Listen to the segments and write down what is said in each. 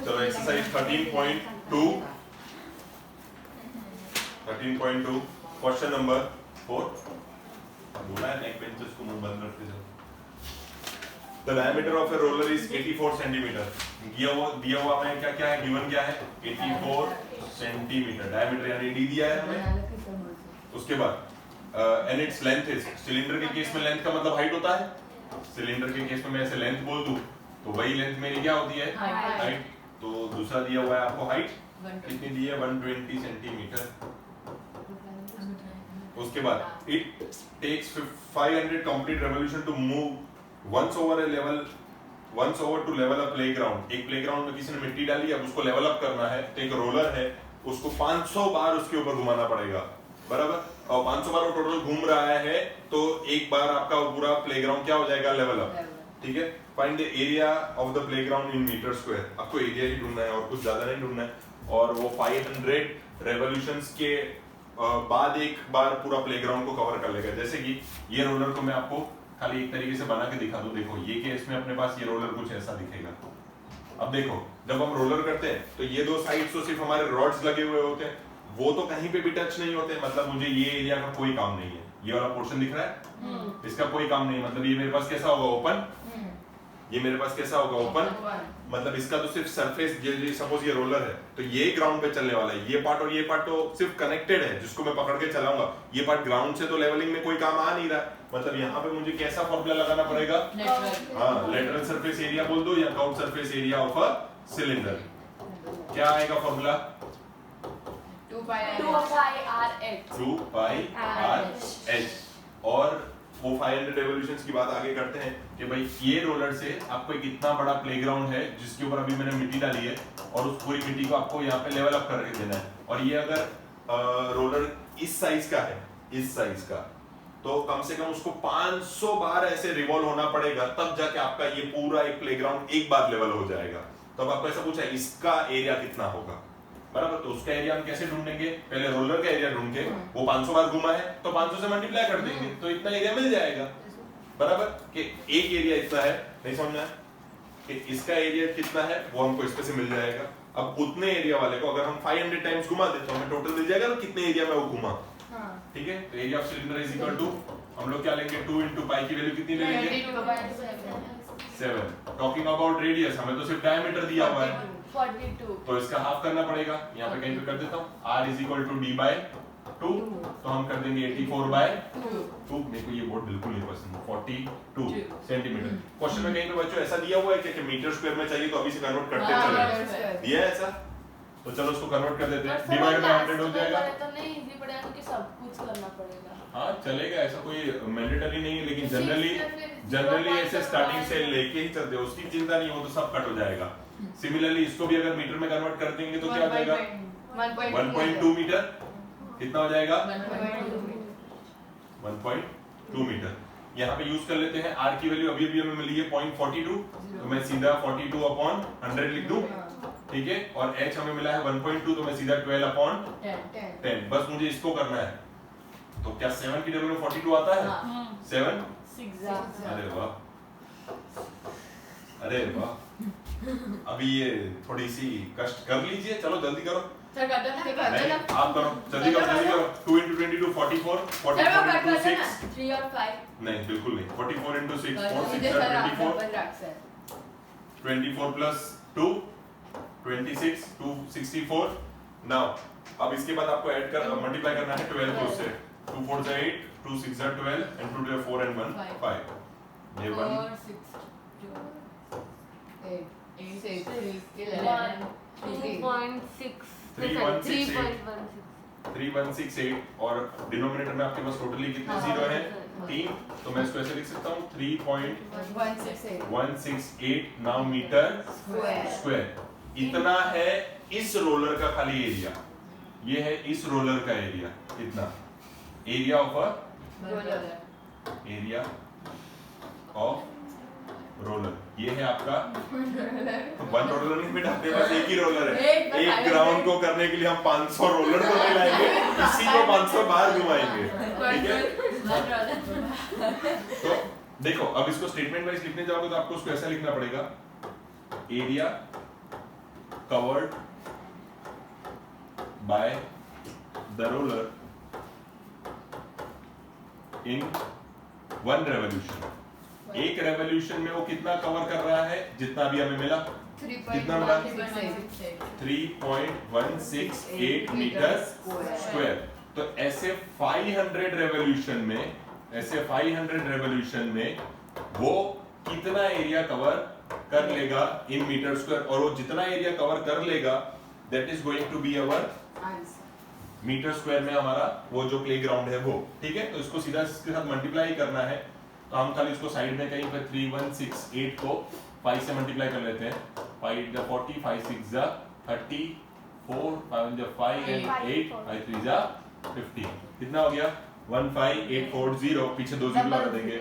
चलो exercise 13.2 question number 4 बोला है नेक बेंचेस को मुंह बंद रखते जाओ। The diameter of a roller is 84 centimetre. दिया हुआ हमें क्या है, गिवन क्या है 84 सेंटीमीटर डायमीटर यानी डी दिया है हमें। उसके बाद and its length is, cylinder के केस में लेंथ का मतलब हाइट होता है। सिलेंडर के केस में मैं ऐसे लेंथ बोल दूं तो वही लेंथ मेरी क्या होती है, हाइट। तो दूसरा दिया हुआ है आपको हाइट कितनी दी है 120 सेंटीमीटर। उसके बाद it takes 500 complete revolution to move once over to level a playground। एक प्लेग्राउंड में किसी ने मिट्टी डाली है, अब उसको लेवल अप करना है तो एक रोलर है, उसको 500 बार उसके ऊपर घुमाना पड़ेगा, बराबर। और 500 बार वो टोटल घूम रहा है तो एक बार आपका पूरा प्लेग्राउंड क्या हो जाएगा, लेवल अप। ठीक है, find the area of the playground in metre square. आपको एरिया ही ढूंढना है और कुछ ज्यादा नहीं ढूंढना है। और वो 500 रेवोल्यूशंस के बाद एक बार पूरा प्लेग्राउंड को कवर कर लेगा। जैसे कि ये रोलर को मैं आपको खाली एक तरीके से बना के दिखा दूं। देखो ये केस में अपने पास ये रोलर कुछ ऐसा दिखेगा। अब देखो जब हम रोलर करते हैं तो ये दो साइड्स तो सिर्फ हमारे रॉड्स लगे हुए होते हैं, वो तो कहीं पे भी टच नहीं होते, मतलब मुझे ये एरिया का कोई काम नहीं है। ये वाला पोर्शन दिख रहा है, इसका कोई काम नहीं, मतलब ये मेरे पास कैसा होगा, ओपन। ये मेरे पास कैसा होगा, ओपन। मतलब इसका तो सिर्फ सरफेस, सपोज ये रोलर है तो ये ग्राउंड पे चलने वाला है। ये पार्ट और ये पार्ट तो सिर्फ कनेक्टेड है, जिसको मैं पकड़ के चलाऊंगा। ये पार्ट ग्राउंड से तो लेवलिंग में कोई काम आ नहीं रहा, मतलब यहाँ पे मुझे कैसा फॉर्मूला लगाना पड़ेगा, हाँ, लेटरल सरफेस एरिया बोल दो या curved surface area of a cylinder. क्या आएगा फॉर्मूला, 2πr/h। और वो 500 रेवोल्यूशंस की बात आगे करते हैं कि भाई ये रोलर से आपको एक इतना बड़ा प्लेग्राउंड है जिसके ऊपर अभी मैंने मिट्टी डाली है और उस पूरी मिट्टी को आपको यहाँ पे लेवल अप करके देना है। और ये अगर रोलर इस साइज का है, इस साइज का, तो कम से कम उसको 500 बार ऐसे रिवॉल्व होना पड़ेगा, तब जाके आपका ये पूरा एक प्लेग्राउंड एक बार लेवल हो जाएगा। तो अब आपको ऐसा पूछा है इसका एरिया कितना होगा, बराबर। तो उसका एरिया हम कैसे ढूंढेंगे, पहले रोलर का एरिया ढूंढ के, वो 500 बार घुमा है तो 500 से मल्टीप्लाई कर देंगे तो इतना एरिया मिल जाएगा, बराबर। कि एक एरिया इतना है, नहीं समझना है कि इसका एरिया कितना है वो हमको इसमें से मिल जाएगा। अब उतने एरिया वाले को अगर हम 500 टाइम्स घुमा दे तो हमें टोटल मिल जाएगा ना कितने एरिया में वो घुमा। ठीक है, तो area of cylinder is equal to, हम लोग क्या लेंगे, 2 × पाई की वैल्यू कितनी ले लेंगे, 7। टॉकिंग अबाउट रेडियस, हमें तो सिर्फ डायमीटर दिया हुआ है 42, तो इसका हाफ करना पड़ेगा। यहाँ पे कहीं पे कर देता हूँ, r = d/2, तो हम कर देंगे 84/2। मेरे को ये बोर्ड बिल्कुल नहीं पसंद, 42 सेंटीमीटर। क्वेश्चन में कहीं पे बच्चों ऐसा दिया हुआ है कि मीटर स्क्वायर में चाहिए तो अभी से कन्वर्ट करते चले, दिया है ऐसा, तो चलो उसको कन्वर्ट कर देते हैं। डिवाइड बाय 100 हो जाएगा, तो नहीं इजी पड़ेगा क्योंकि सब कुछ करना पड़ेगा। हाँ चलेगा, ऐसा कोई मैंडेटरी नहीं है, लेकिन जनरली ऐसे स्टार्टिंग से लेके ही चलते हो, उसकी चिंता नहीं हो तो सब कट हो जाएगा। सिमिलरली इसको भी अगर मीटर में कन्वर्ट कर देंगे तो क्या हो जाएगा, 1.2 मीटर। कितना हो जाएगा, 1.2 मीटर। यहाँ पे यूज कर लेते हैं, r की वैल्यू अभी हमें मिली है 0.42, तो मैं सीधा 42/100 लिख दूं, ठीक है। और h हमें मिला है 1.2, तो मैं सीधा 12/10। बस मुझे इसको करना है। तो क्या 7 की जगह में 42 आता है, 7 अरे वाह, अरे वाह। अभी ये थोड़ी सी कष्ट कर लीजिए, चलो जल्दी करो, सर कर दो, आप करो, जल्दी करो। 2 × 22 44, 44 × 6 3 और 5 नहीं, बिल्कुल नहीं, 44 × 6 4 6 24 प्लस 2 26 264। नाउ अब इसके बाद आपको ऐड कर मल्टीप्लाई करना है 12 को उससे, 2 4 8 2 6 12 and 2 4 and 1 5। ये 1 3168 और डिनोमिनेटर में आपके पास टोटली कितने जीरो है, 3, तो मैं इसको ऐसे लिख सकता हूँ 3.168 नाउ मीटर स्क्वायर। इतना है इस रोलर का खाली एरिया, ये है इस रोलर का एरिया, इतना एरिया ऑफ रोलर। ये है आपका 1 रोलर नहीं बेटा, आपके पास एक ही रोलर है। एक ग्राउंड को करने के लिए हम 500 रोलर तो नहीं लाएंगे, इसी को 500 बार घुमाएंगे, ठीक है। तो देखो अब इसको स्टेटमेंट वाइज लिखने जाओगे तो आपको उसको ऐसा लिखना पड़ेगा, area covered by the roller in one revolution. एक रेवोल्यूशन में वो कितना कवर कर रहा है, जितना भी हमें मिला, कितना मिला 3.168 मीटर स्क्वायर। तो ऐसे 500 रेवोल्यूशन में वो कितना एरिया कवर कर लेगा इन मीटर स्क्वायर, और वो जितना एरिया कवर कर लेगा that is going to be our metre square में हमारा वो जो प्लेग्राउंड है वो। ठीक है, तो इसको सीधा इसके साथ मल्टीप्लाई करना है, तो हम खाली इसको साइड में कहीं पे 3168 को 5 से मल्टीप्लाई कर लेते हैं। 5 × 40, 5 × 6 = 34, 5 × 5 and 8, 5 × 3 = 50। कितना हो गया 15840, पीछे 2 जीरो लगा देंगे।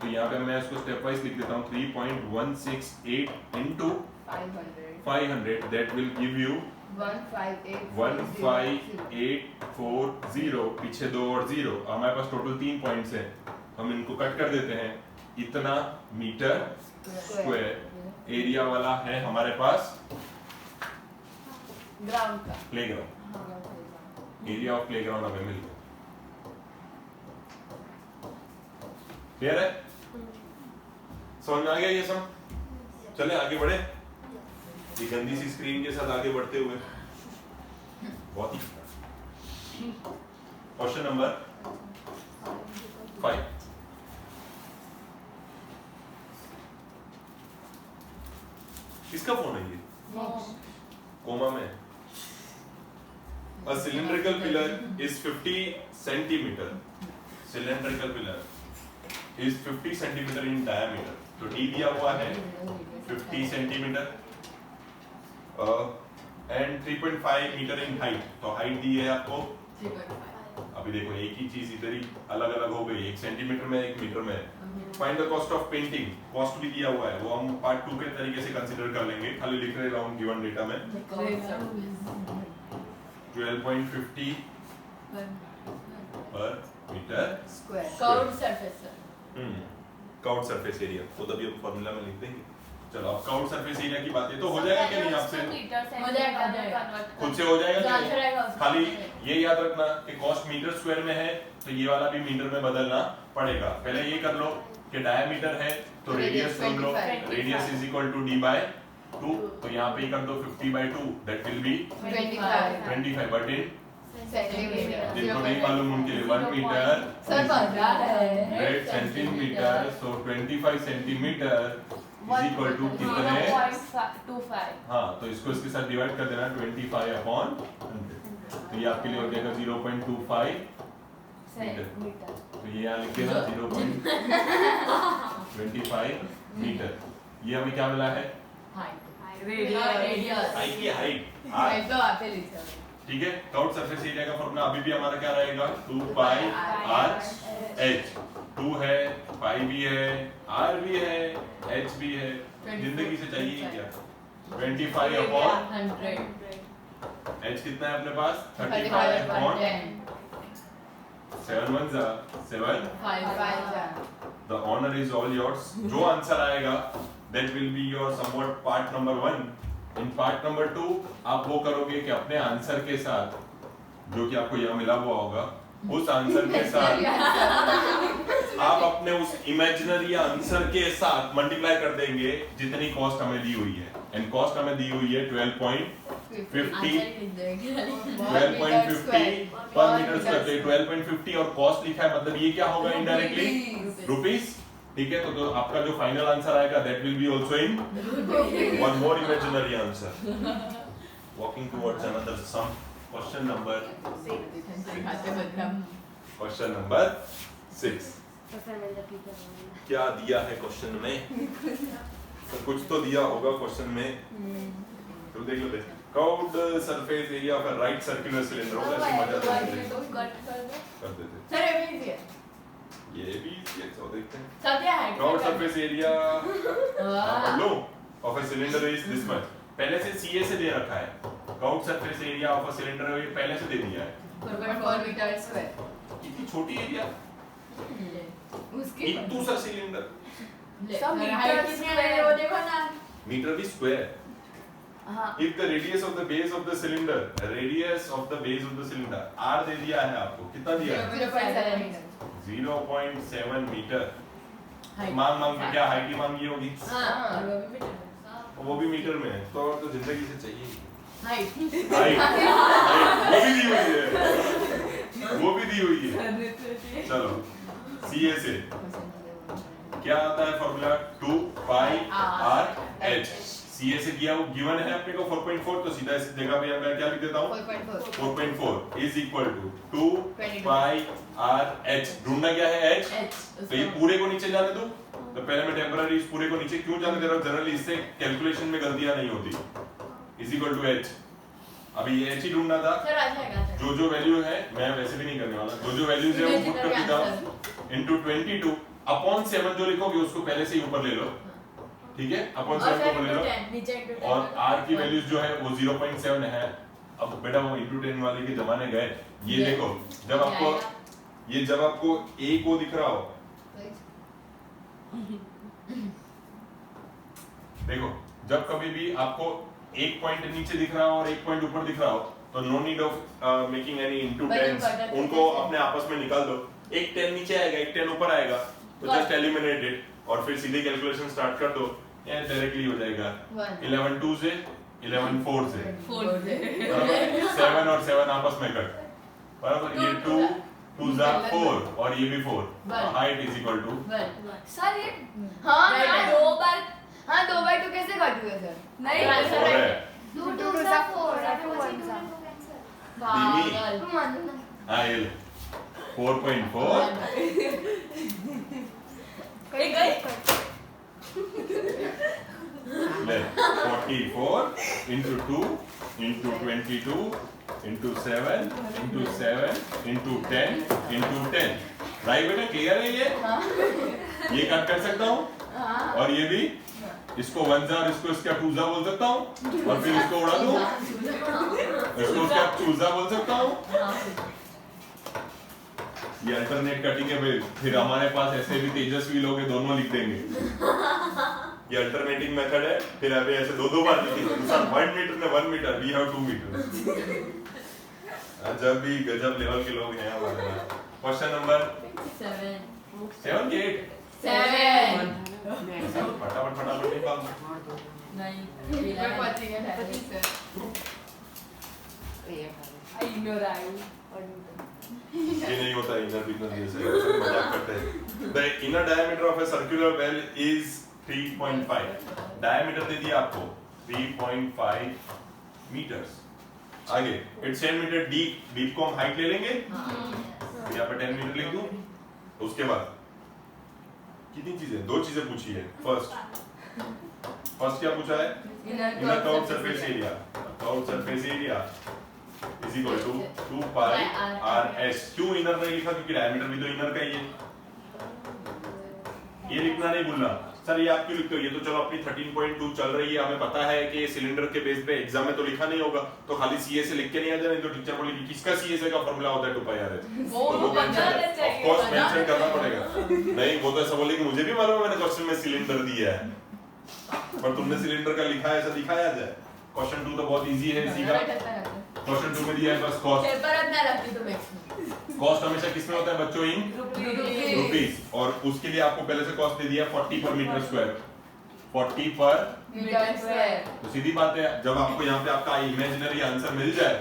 तो यहाँ पे मैं इसको स्टेप वाइज लिख देता हूँ 3.168 into 500 that will give you 15840। पीछे 2 और 0, हमारे पास टोटल 3 पॉइंट्स हैं, हम इनको कट कर देते हैं। इतना मीटर स्क्वायर एरिया वाला है हमारे पास ग्राउंड का प्लेग्राउंड, एरिया ऑफ प्लेग्राउंड हमें मिल गया। क्लियर है, समझ में आ गया ये सब? चले आगे बढ़े, ये गंदी सी स्क्रीन के साथ आगे बढ़ते हुए। बहुत ही क्वेश्चन नंबर 5। किसका फोन है ये? कोमा में। A cylindrical pillar is 50 centimeter. Cylindrical pillar is 50 centimeter in diameter. तो D दिया हुआ है 50 centimeter and 3.5 meter in height. तो height दी है आपको। अभी देखो एक ही चीज इधर ही अलग अलग हो गई, 1 सेंटीमीटर में 1 मीटर में। Find the cost of painting, cost भी दिया हुआ है, वो हम पार्ट 2 के तरीके से कंसीडर कर लेंगे, खाली लिख रहे हूं गिवन डेटा में। 12.50 पर metre square curved surface. Curved surface area, तो तभी हम फार्मूला में लिख देंगे। चलो अब कर्व्ड सरफेस एरिया की बात है, तो हो जाएगा कि नहीं आपसे? हो जाएगा, खुद से हो जाएगा कि नहीं? खाली ये याद रखना कि कॉस्ट मीटर स्क्वायर में है, तो ये वाला भी मीटर में बदलना पड़ेगा। पहले ये कर लो कि डायमीटर है तो रेडियस ढूंढ लो, radius is equal to d/2, तो यहाँ पे ही कर दो 50/2, that will be 25, but in centimetre. जिनको नहीं मालूम उनके लिए 1 मीटर सर बता है 100 centimetre, so 25 centimetre is equal to कितने? 0.25। हाँ, तो इसको इसके साथ डिवाइड कर देना 25/100, तो ये आपके लिए हो जाएगा 0.25 मीटर। तो ये यहाँ लिख देना 0.25 मीटर। ये हमें क्या मिला है? रेडियस। हाइट की हाइट। तो आते लिखा। ठीक है, कर्व्ड सरफेस एरिया का फॉर्मूला अभी भी हमारा क्या रहेगा? 2πr/h। 2 है, पाई भी है, r भी है, h भी है, जिंदगी से चाहिए क्या? 25/100। h कितना है अपने पास? 35/10। 7 1 7, 5 the honor is all yours। जो आंसर आएगा that will be your somewhat part number 1। in part number 2 आप वो करोगे कि अपने आंसर के साथ, जो कि आपको यहाँ मिला हुआ होगा, उस आंसर के साथ आप अपने उस इमेजिनरी आंसर के साथ मल्टीप्लाई कर देंगे जितनी कॉस्ट हमें दी हुई है। एंड कॉस्ट हमें दी हुई है 12.50 पर मीटर स्क्वायर। 12.50 और कॉस्ट लिखा है, मतलब ये क्या होगा इनडायरेक्टली? रुपीस। ठीक है, तो आपका जो फाइनल आंसर आएगा that will be also in one more imaginary answer. Walking towards another sum. Question number 6। क्या दिया है क्वेश्चन में? तो कुछ तो दिया होगा क्वेश्चन में, तो देख लो। Curved surface area of a right circular cylinder होगा, ऐसे मजा आता है। कट कर दो कर देते। सर ये भी है, ये भी तो देखते हैं। सब क्या है? Curved surface area low of a cylinder is this much. पहले से CA से दे रखा है। Curved surface area of a cylinder पहले से दे दिया है 4.4 मीटर स्क्वायर। इतनी छोटी एरिया, उसके एक दूसरा सिलेंडर। सब मीटर स्क्वायर वो देखो ना। मीटर भी स्क्वायर, हाँ। If the radius of the base of the cylinder, r दे दिया है आपको, कितना दिया है? 0.7 मीटर। 0.7 मीटर। Height. मांग के क्या हाइट ही मांगी होगी? हाँ, वो भी मीटर में है, तो जिंदगी से चाहिए। हाइट। वो भी दी हुई है। चलो, CA से क्या आता है formula? 2 pi r h। CA से किया वो गिवन है अपने को 4.4, तो सीधा इस जगह पे मैं क्या लिख देता हूँ? 4.4 is equal to 2 pi r h। ढूंढना क्या है? h। तो ये पूरे को नीचे जाने दो। तो पहले मैं टेम्पररी इस पूरे को नीचे क्यों जाने दे रहा हूँ? जनरली इससे कैलकुलेशन में गलतियां नहीं होती। Is equal to h। अभी ये h ही ढूंढना था। जो वैल्यू है मैं वैसे भी नहीं करने वाला, जो वैल्यूज है वो पुट कर देता हूं इनटू 22 अपॉन 7 जो लिखोगे उसको पहले से ही ऊपर ले लो, ठीक है? अपॉन 7 को ऊपर ले लो और r की वैल्यूज जो है वो 0.7 है। अब बेटा वो इनटू 10 वाले के जमाने गए। ये देखो जब आपको a को दिख रहा हो, देखो जब कभी भी आपको एक पॉइंट नीचे दिख रहा हो और एक पॉइंट ऊपर दिख रहा हो तो no need of making any into 10, उनको अपने आपस में निकाल दो। एक 10 नीचे आएगा, एक 10 ऊपर आएगा, तो जस्ट एलिमिनेट इट और फिर सीधे कैलकुलेशन स्टार्ट कर दो, ये डायरेक्टली हो जाएगा 11 2 से 11 4 से 7 और 7 आपस में कट, बराबर? ये 2 2 जा 4 और ये भी 4, height is equal to sir ये हाँ दो बार 2 कैसे काटूंगा सर? नहीं फोर है। 2 2 सा 4 पागल हाँ ये 4.4 ले 44 into 2 into 22 into 7 into 7 into 10 into 10। Right बेटा, क्लियर है ये कट कर सकता हूँ और ये भी इसको 1 जा और इसको इसका 2 जा बोल सकता हूँ और फिर इसको उड़ा दूँ, इसको इसका 2 जा बोल सकता हूँ। ये अल्टरनेट कटिंग है भाई, फिर हमारे पास ऐसे भी तेजस्वी लोग हैं, दोनों लिख देंगे। ये अल्टरनेटिंग मेथड है, फिर अभी ऐसे दो बार लिखेंगे। 1 मीटर ने 1 मीटर, वी हैव 2 मीटर। जब भी गजब लेवल के लोग हैं हमारे यहाँ। क्वेश्चन नंबर 7 के 8 फटाफट निकाल दो। नहीं मैं पहुंच गया था ये नहीं होता इनर बिगनर जैसे मजाक करते हैं। The inner diameter of a circular well is 3.5। Diameter दे दिया आपको 3.5 मीटर्स। आगे इट्स 10 मीटर डीप को हम हाइट ले लेंगे, यहाँ पे 10 मीटर लिख दूं। उसके बाद कितनी चीजें, 2 चीजें पूछी है। फर्स्ट क्या पूछा है? Inner curved surface area. Curved surface area is equal to 2 pi r s। क्यों इनर नहीं लिखा? क्योंकि डायमीटर भी तो इनर का ही है। ये लिखना नहीं भूलना। सर ये आप क्यों लिखते हो? ये तो चलो अपनी 13.2 चल रही है, हमें पता है कि सिलेंडर के बेस पे एग्जाम में तो लिखा नहीं होगा, तो खाली CA से लिख के नहीं आ जाए। तो टीचर बोलेगी किसका CA से का फार्मूला होता है 2 पाई r h, तो वो ऑफ कोर्स मेंशन करना पड़ेगा। नहीं वो तो ऐसा बोलेगी मुझे भी मालूम है, मैंने क्वेश्चन में सिलेंडर दिया है, पर तुमने सिलेंडर का लिखा है, ऐसा दिखाया जाए। क्वेश्चन 2 तो बहुत इजी है, सीधा। क्वेश्चन 2 में दिया है बस कॉस्ट। कॉस्ट हमेशा किसमें होता है बच्चों? इन रुपीस। और उसके लिए आपको पहले से कॉस्ट दे दिया 40 पर मीटर स्क्वायर। 40 पर मीटर स्क्वायर। तो सीधी बात है, जब आपको यहाँ पे आपका इमेजिनरी आंसर मिल जाए,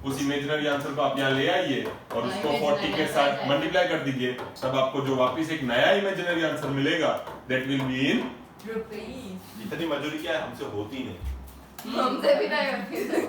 उस इमेजिनरी आंसर को आप यहाँ ले आइए और उसको 40 के साथ मल्टीप्लाई कर दीजिए, तब आपको जो वापस एक नया इमेजिनरी आंसर मिलेगा that will be in rupees. इतनी मजूरी क्या है हमसे होती नहीं। हमसे भी नहीं होती।